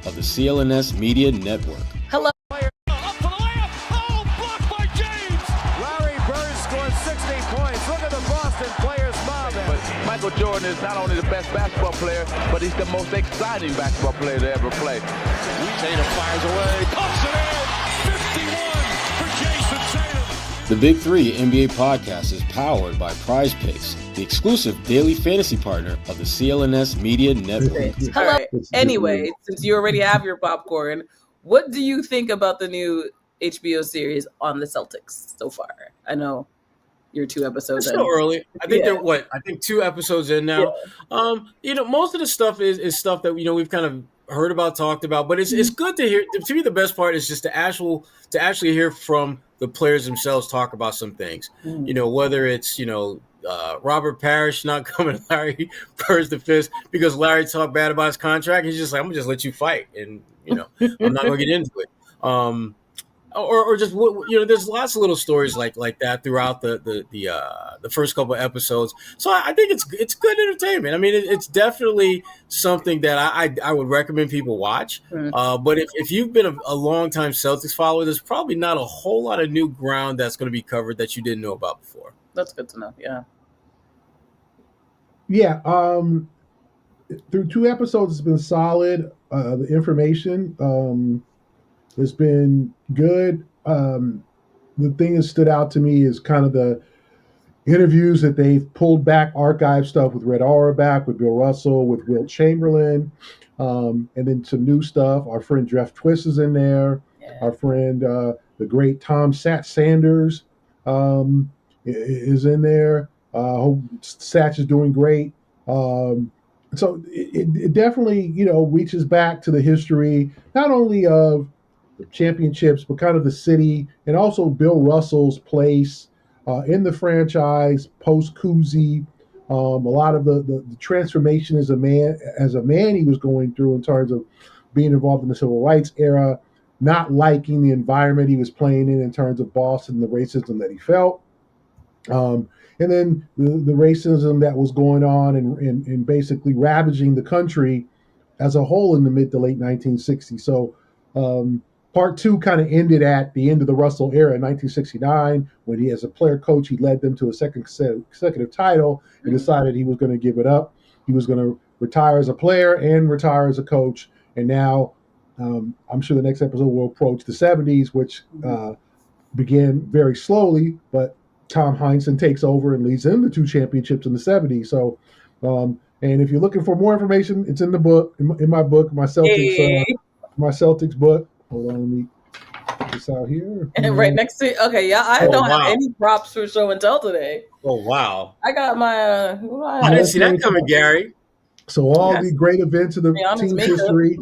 of the CLNS Media Network. Hello. Up to the layup. Oh, blocked by James. Larry Bird scored 60 points. Look at the Boston players mobbing. But Michael Jordan is not only the best basketball player, but he's the most exciting basketball player to ever play. Tatum fires away. Pumps it in. 51 for Jason Tatum. The Big Three NBA podcast is powered by PrizePicks, the exclusive daily fantasy partner of the CLNS Media Network. Hello. Anyway, since you already have your popcorn, what do you think about the new HBO series on the Celtics so far? I know you're 2 episodes It's in. still early. I think I think 2 episodes in now. Yeah. Most of the stuff is stuff that we've kind of heard about, talked about, but it's good to hear. To me, the best part is just to actually hear from the players themselves talk about some things. Whether it's Robert Parish not coming to Larry Bird's defense because Larry talked bad about his contract. He's just like, I'm gonna just let you fight, and I'm not gonna get into it. Or just there's lots of little stories like that throughout the first couple of episodes. So I think it's good entertainment. I mean, it's definitely something that I would recommend people watch. But if you've been a long time Celtics follower, there's probably not a whole lot of new ground that's going to be covered that you didn't know about before. That's good to know. Yeah. Yeah. Through 2 episodes, it's been solid. The information has been good. The thing that stood out to me is kind of the interviews that they've pulled back, archive stuff with Red Auerbach, with Bill Russell, with Wilt Chamberlain, and then some new stuff. Our friend Jeff Twist is in there. Yeah. Our friend, the great Tom Sanders, is in there. Hope Satch is doing great. So it definitely, reaches back to the history, not only of the championships, but kind of the city, and also Bill Russell's place in the franchise post Cousy. A lot of the transformation as a man he was going through in terms of being involved in the civil rights era, not liking the environment he was playing in terms of Boston, the racism that he felt. And then the racism that was going on and basically ravaging the country as a whole in the mid to late 1960s. So part 2 kind of ended at the end of the Russell era in 1969, when he, as a player coach, he led them to a second consecutive title and decided he was going to give it up. He was going to retire as a player and retire as a coach. And now I'm sure the next episode will approach the 70s, which began very slowly, but Tom Heinsohn takes over and leads them to 2 championships in the 70s. So, and if you're looking for more information, it's in the book, in my book, my Celtics book. Hold on, let me put this out here. And right next to I don't have any props for show and tell today. Oh wow! I got my. I didn't see that coming, Gary. So all the great events of the team's history.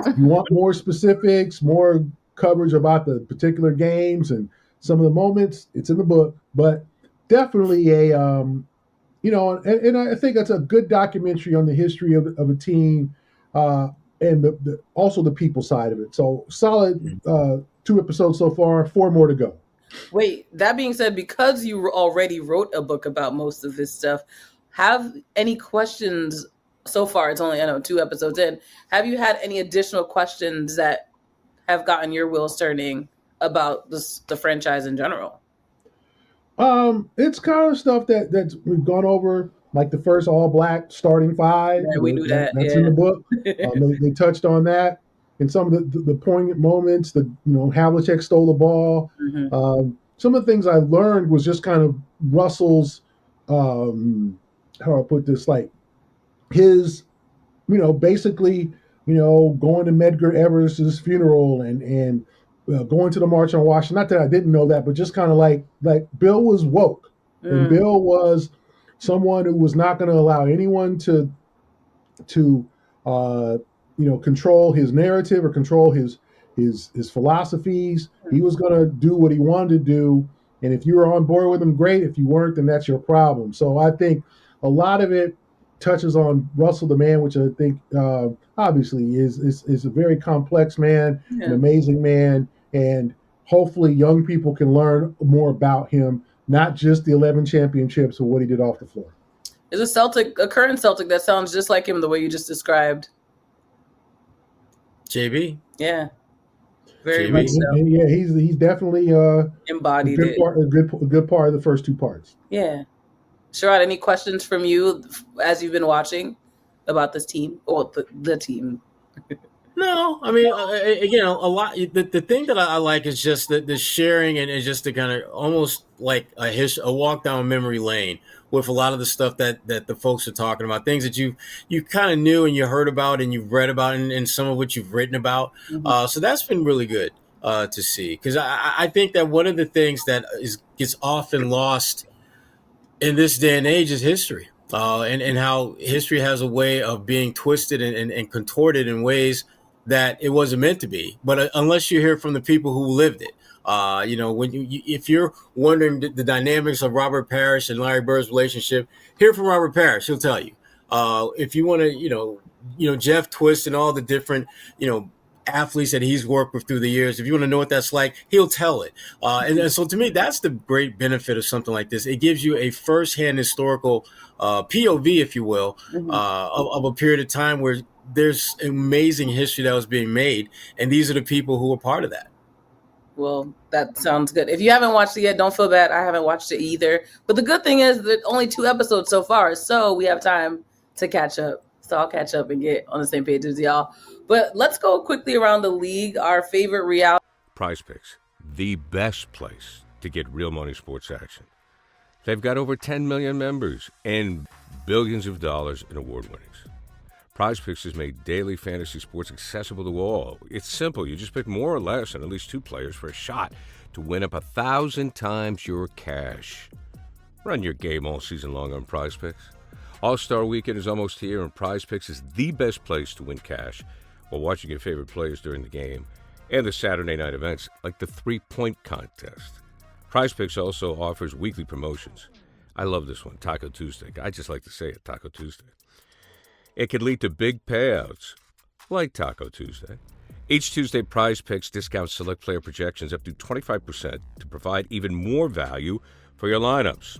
You want more specifics, more coverage about the particular games and some of the moments, it's in the book, but definitely and I think that's a good documentary on the history of a team, and also the people side of it. So solid 2 episodes so far, 4 more to go. Wait, that being said, because you already wrote a book about most of this stuff, have any questions so far? It's only 2 episodes in. Have you had any additional questions that have gotten your wheels turning about the franchise in general? It's kind of stuff that we've gone over, like the first all-black starting 5. Yeah, we knew that. That's in the book. They touched on that in some of the poignant moments. Havlicek stole the ball. Mm-hmm. Some of the things I learned was just kind of Russell's, how do I put this, like his, basically, going to Medgar Everest's funeral and going to the March on Washington. Not that I didn't know that, but just kind of like Bill was woke. And Bill was someone who was not going to allow anyone to control his narrative or control his philosophies. He was going to do what he wanted to do. And if you were on board with him, great. If you weren't, then that's your problem. So I think a lot of it touches on Russell the man, which I think obviously is a very complex man, an amazing man. And hopefully young people can learn more about him, not just the 11 championships, but what he did off the floor. Is a current Celtic that sounds just like him the way you just described? JB. Yeah, very JB. much so. Yeah, he's definitely a Embodied good it. part, a good part of the first two parts. Yeah. Sherrod, any questions from you as you've been watching about this team or the team? No, I mean, again, a lot. The thing that I like is just the sharing and just the kind of almost like a walk down memory lane with a lot of the stuff that the folks are talking about, things that you kind of knew and you heard about and you've read about and some of which you've written about. So that's been really good to see, because I think that one of the things that gets often lost in this day and age is history, and how history has a way of being twisted and contorted in ways that it wasn't meant to be. But unless you hear from the people who lived it, when if you're wondering the dynamics of Robert Parish and Larry Bird's relationship, hear from Robert Parish. He'll tell you. If you want to, Jeff Twist and all the different, athletes that he's worked with through the years. If you want to know what that's like, he'll tell it. And so to me, that's the great benefit of something like this. It gives you a firsthand historical POV, if you will, of a period of time where there's amazing history that was being made. And these are the people who were part of that. Well, that sounds good. If you haven't watched it yet, don't feel bad. I haven't watched it either. But the good thing is that only 2 episodes so far, so we have time to catch up. So I'll catch up and get on the same page as y'all. But let's go quickly around the league. Our favorite reality. PrizePicks, the best place to get real money sports action. They've got over 10 million members and billions of dollars in award winnings. PrizePicks has made daily fantasy sports accessible to all. It's simple. You just pick more or less and at least 2 players for a shot to win up 1,000 times your cash. Run your game all season long on PrizePicks. All-Star Weekend is almost here, and PrizePicks is the best place to win cash while watching your favorite players during the game and the Saturday night events like the 3-point contest. PrizePicks also offers weekly promotions. I love this one, Taco Tuesday. I just like to say it, Taco Tuesday. It can lead to big payouts, like Taco Tuesday. Each Tuesday, PrizePicks discounts select player projections up to 25% to provide even more value for your lineups.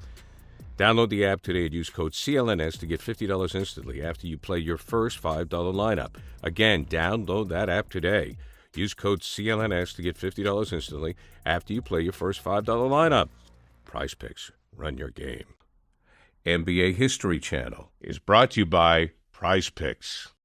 Download the app today and use code CLNS to get $50 instantly after you play your first $5 lineup. Again, download that app today. Use code CLNS to get $50 instantly after you play your first $5 lineup. PrizePicks, run your game. NBA History Channel is brought to you by PrizePicks.